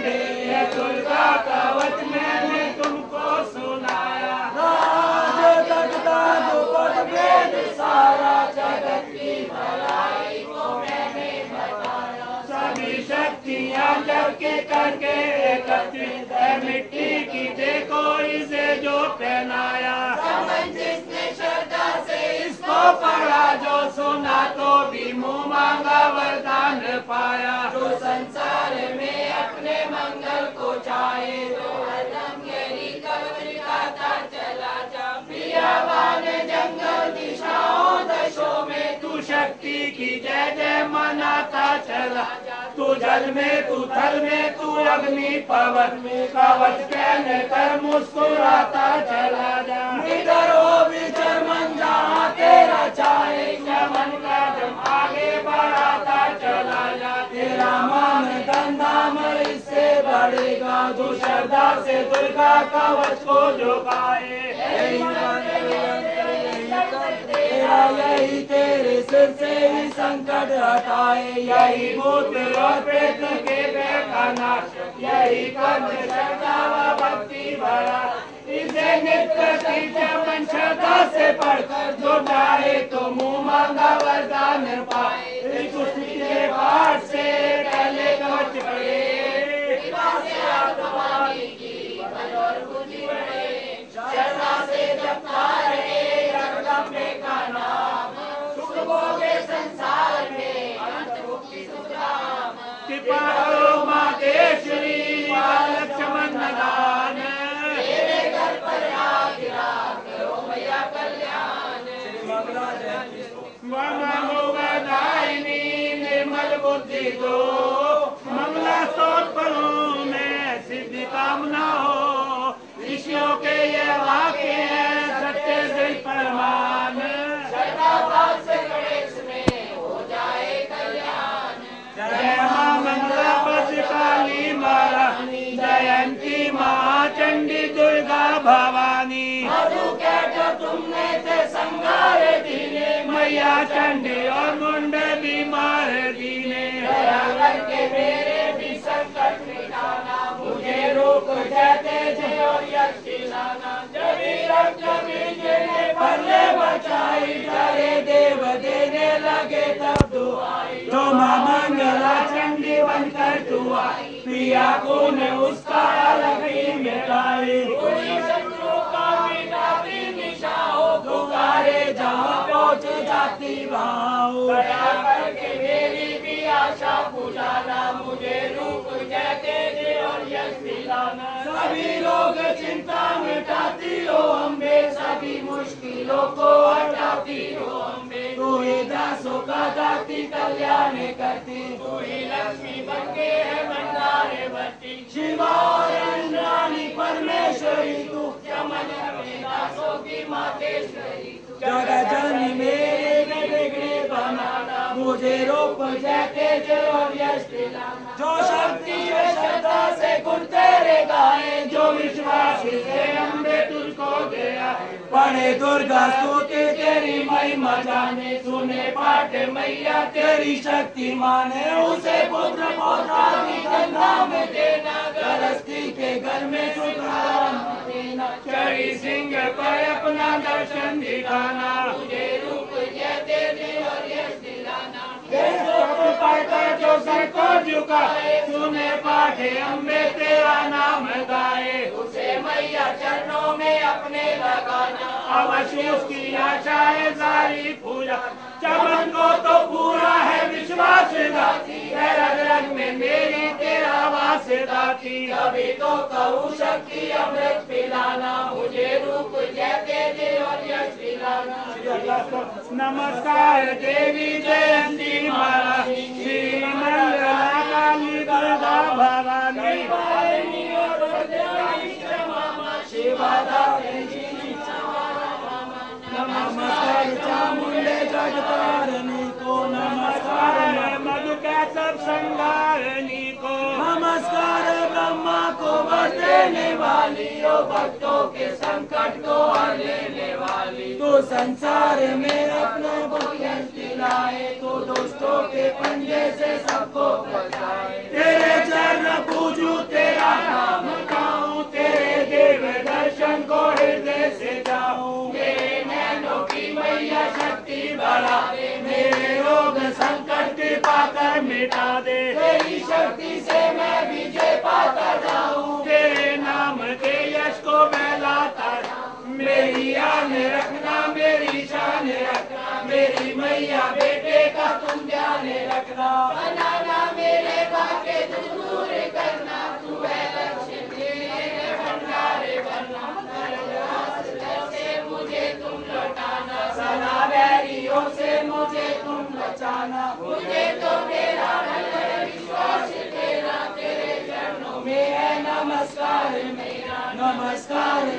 अम्बे दुर्गा कवच मैंने तुमको सुनाया। राज जगता दुपट वेद सारा जगत की भलाई को मैंने बताया। सभी शक्तियाँ जब के करके एकत्रित है मिट्टी की देखो इसे जो पहनाया। समझ जिसने श्रद्धा से इसको पढ़ा जो सुना तो भी मुँह मांगा वरदान पाया। जो संसार में अपने मंगल को चाहे तो हरदम यही कवच गाता चला जा। प्रियवान जंगल दिशाओं दशों में तू शक्ति की जय जय मनाता चला। तू जल में तू थल में तू अग्नि पवन में कवच पहन कर मुस्कुराता चला जा। इधर हो विचर मन जहाँ तेरा चाहे मन कदम आगे बढ़ाता चला जा। तेरा मान धंधा मर इससे बढ़ेगा। तू श्रद्धा से दुर्गा कवच को झुकाए। तेरा यही तेरे सिर से ही संकट हटाए। यही भूत और प्रेत के भय का नाश यही कर्म श्रद्धा व भक्ति भरा। इसे नित्य की मन श्रद्धा से पढ़कर जो चाहे तो मुँह मांगा वरदान पाए। इस स्तुति के पाठ से पहले कवच पढ़े। श्रद्धा से जपता रहे जगदम्बे का नाम। सुख भोगे संसार में अंत मुक्ति सुखधाम। कृपा करो मातेश्वरी लक्ष्मण दान। तेरे घर पर आगिरा करो मैया कल्याण। मंगलदायिनी निर्मल बुद्धि दो। मंगला स्तोत्रों में सिद्धि कामना हो। ऋषियों के ये वाक्य हैं सत्य से प्रमाण। श्रद्धा भाव से गणेश में हो जाए कल्याण। जय मां मंगला भद्रकाली महारानी जयंती महाचंडी दुर्गा भवानी। मधु कैटो तुमने थे संगार दीने। मैया चंडी और मुंड बीमार दीने। दया करके मेरे भी संकट मिटाना। मुझे रोक जाते थे और यश दिलाना। जभी रक्त बीजे ने पल्ले बचाई। डरे देव देने लगे तब दुआई। जो मां मंगला चंडी बनकर तू आई। प्रिया को ने उसका अलग ही मिटाई। कोई शत्रु का मिटाती निशा हो। पुकारे जहाँ पहुँच जाती वहाँ हो। दया करके मेरी भी आशा बुझाना। मुझे रूप कहते थे और यश दिलाना। सभी लोग चिंता मिटाती हो अम्बे। सभी मुश्किलों को हटाती हो अम्बे। तू ही दासों का दाती कल्याण करती। तू ही लक्ष्मी बनके है भंडारे भरती। शिवा और इंद्राणी परमेश्वरी तू। चमन अपने दासों की मातेश्वरी तू। जगत जननी मेरे बिगड़े बनाना। मुझे रूप कहते थे और यश दिलाना। जो शक्ति व श्रद्धा से गुण तेरे गाए। जो विश्वास से अम्बे तुझको गया। पढ़े दुर्गा स्तुति तेरी महिमा जाने। सुने पाठ मैया तेरी शक्ति माने। उसे पुत्र पौत्रादि गंगा में देना। गृहस्थी के घर में सुखाराम देना। चढ़ी सिंह पर अपना दर्शन दिखाना। मुझे रूप कहते थे और यश दिलाना। पढ़कर जो सर को झुकाए। सुने पाठे अम्बे तेरा नाम गाए। उसे मैया चरणों में अपने लगाना। अवश्य उसकी आशा है सारी पूजा। चमन को तो पूरा है विश्वास दाती। रग रग में मेरी तेरा वास दाती। तभी तो कहूँ शक्ति अमृत पिलाना। मुझे रूप कहते थे और यश दिलाना। नमस्कार देवी जयंती महारानी। श्री मंगला काली दुर्गा भवानी। शिवा नमस्कार चामुंडे जगतारिणी को। नमस्कार मधु के सब संगारणी को। नमस्कार ब्रह्मा को वर देने वाली। ओ भक्तों के संकट को हर लेने वाली। तो संसार में अपने को यश दिलाए। तो दुष्टों के पंजे से सबको बचाए। तेरे चरण पूजू भक्ति से मैं विजय पाता जाऊं। तेरे नाम के यश को मैं लाता, मेरी आन रखना, मेरी शान रखना, मेरी मैया बेटे का तुम ध्यान रखना। बनाना मेरे भाग्य तू दूर करना, तू है लक्ष्य मेरे भंडारे भरना। से मुझे तुम लौटाना, सदा बैरियों से मुझे तुम बचाना। मुझे तो तेरा भला विश्वास तेरा, तेरे चरणों में है नमस्कार मेरा। नमस्कार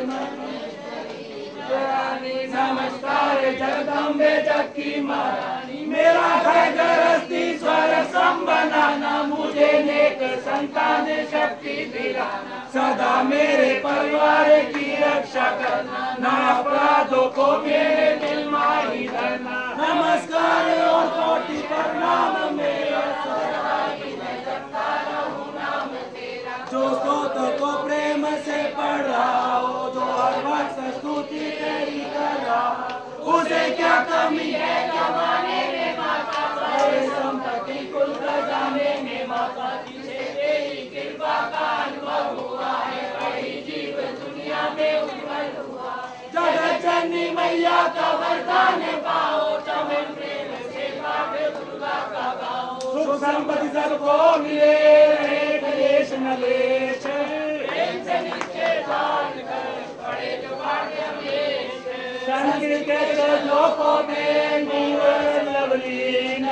नमस्कार जगदम्बे जग की महारानी, मेरा घर गृहस्थी स्वर संबनाना, मुझे नेक संतान शक्ति दिलाना, सदा मेरे परिवार की रक्षा करना, ना अपराधों को मेरे दिल माही धरना। नमस्कार और कोटि प्रणाम मेरा, सदा ही मैं जपता रहूं नाम तेरा। जो स्तोत्र को प्रेम से पढ़ रहा हो, जो हर वक्त स्तुति तेरी कर रहा हो, उसे क्या कमी है जमाने में माता, सारे संपत्ति कुल खजाने में माता। तुझे तेरी कृपा का अनुभव हुआ है, बड़ी जीव दुनिया में उज्जवल हुआ। जगत जननी मैया का वरदान पाओ, चमन प्रेम से पाठ दुर्गा का गाओ। सुख संपत्ति सबको मिले, रहे क्लेश नलेश, प्रेम से नीचे दान कर पड़े जो भाग्य हमेश। संगीत के चरणों को में नीवर लवलीन,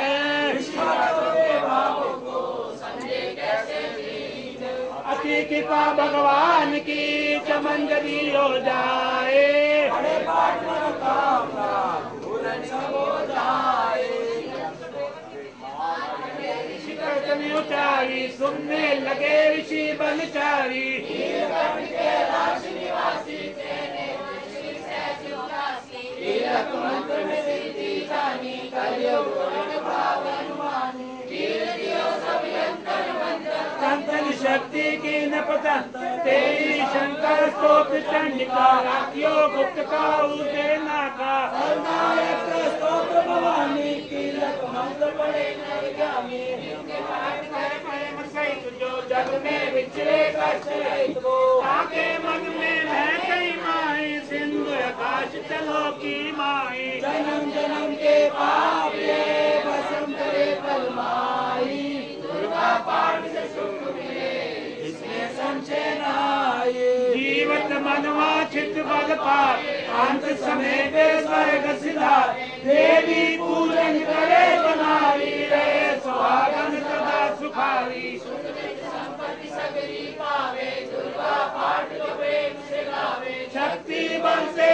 भावों को समझे कैसे दीन। अति कृपा भगवान की चमन यदि हो जाए, बड़े पाठ मनोकामना पूर्ण सब हो जाए। ऋषि उचारी सुनने लगे ऋषि बनचारी, नीलकंठ कैलाश निवासी तेरे श्री सहज उदासी। कीलक मंत्र में सिद्धि जानी, कलयुग भावन मानी। कीर्तियों सब यंत्र मंत्र, संतन शक्ति की न पतंत, तेरी शंकर स्तोत्र चंडिका, राखियो गुप्त का उदेना का। नायक स्तोत्र भवानी, कीलक मंत्र पढ़े नर ज्ञानी। इनके पाठ कर प्रेम सहित जो जग में विचरे कष्ट रहित को। आगे मन में है कई माई, सिंधु आकाश चलो की माई। जन्म जन्म के पाप ये भस्म करे पलमाई। दुर्गा पाठ से सुख मिले, इसमें संशय न आए। जीवत मनवांछित बल पाए, अंत समय पे स्वर्ग सिधार। देवी पूजन करे बनाई, रहे सुहागन सदा सुखारी। संपत्ति सगरी पावे, दुर्गा पाठ जो प्रेम से गावे। शक्ति बल से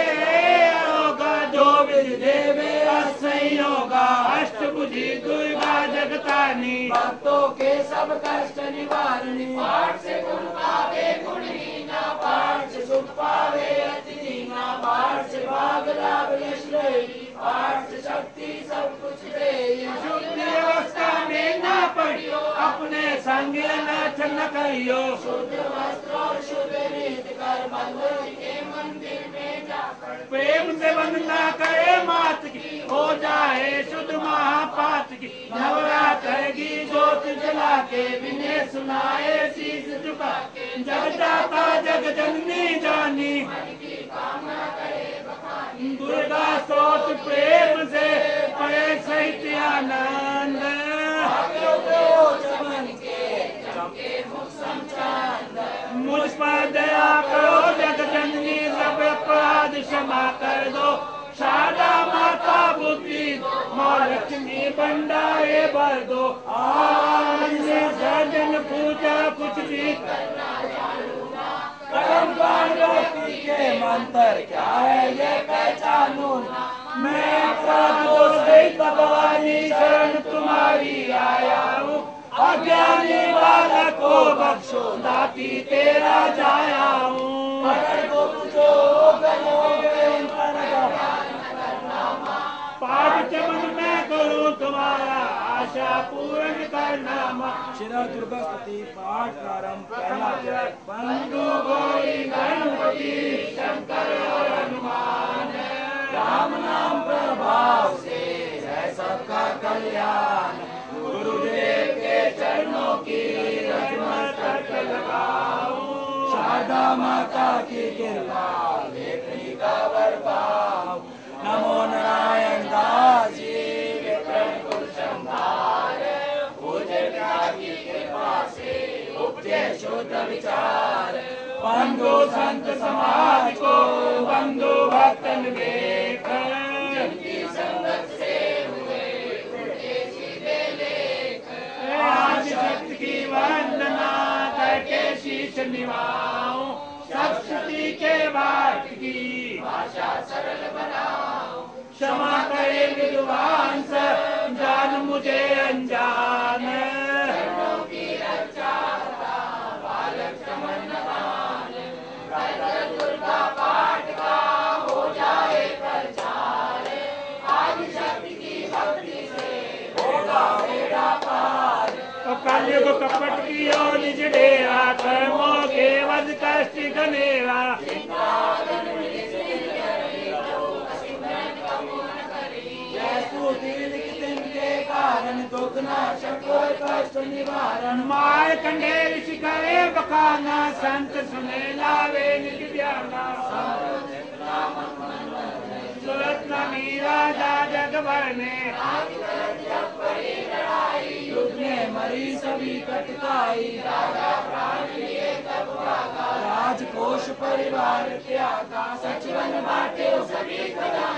होगा जो विधि देवे असंयोगा, अष्टभुजी दुर्गा जगतानी। भक्तों के सब कष्ट निवारणी, पाठ से गुण पावे गुणहीना, पाठ से सुख पावे अति दीना। पाठ से भाग लाभ यश रही, पाठ से शक्ति सब कुछ दे। शुद्ध अवस्था में ना पड़ियो, अपने संग न कहियो। शुद्ध वस्त्र और शुद्ध रीत कर भगवती के मंदिर में जा पड़। प्रेम से वंदना करे मात की, हो जाए शुद्ध महापात की। नवरात्र की ज्योत जला के, विनय सुनाए शीश झुका के। जग जाता जग जननी जानी, कामना करे बखानी। दुर्गा स्तोत्र प्रेम से पढ़े सहित आनंद। चमन के चमके मुख समचांद। मुझ पर दया करो जग जननी, सब अपराध क्षमा कर दो। शारदा माता बुद्धि दो, माँ लक्ष्मी भंडारे भर दो। सर्जन पूजा कुछ भी कर्म कांड के मंत्र क्या है ये पहचानू ना। मैं अपराधों सहित भवानी शरण तुम्हारी आया हूँ। अज्ञानी बालक को बख्शो, दाती तेरा जाया हूँ। पकड़ को पूछो गलोगे उन पर पाठ चमन मैं करूँ तुम्हारा, आशा पूर्ण करना माँ। शिरा दुर्गा स्तुति पाठ प्रारंभ पहला अध्याय। बंधु गौरी गणपति शंकर और हनुमान, राम नाम प्रभाव से है सबका कल्याण। गुरुदेव के चरणों की माता की कृपा देखने का बर्बाव। नमो नारायण दास जी विक्रम पुरुषम धार, पूज्य पिता की कृपा से उपजे शुद्ध विचार। बंधु संत समाज को बंधु भक्तन देख, जिनकी संगत से हुए उल्टे सीधे लेख। आज शक्ति की वंदना करके शीश निभाओ, सप्तशती के बाट की भाषा सरल बनाओ। क्षमा करे विद्वान जान मुझे अनजान, चरणों की रक्षा बालक समन नदान। दुर्गा पाठ का हो जाए प्रचार, आज शक्ति की भक्ति से होगा बेड़ा पार। कलयुग कपट की ओर निज डेरा, कर्मों के वध कष्ट घनेरा। के कारण दुख नाशक और कष्ट निवारण। मार्कंडे ऋषि करे बखाना, संत सुने लावे निज ध्याना। सुरत नमी राजा जग भरने, युद्ध में मरी सभी कटकाई। राजा प्राण लिए तब भागा, राजकोष परिवार त्यागा। सच बन बाटे सभी खजाना,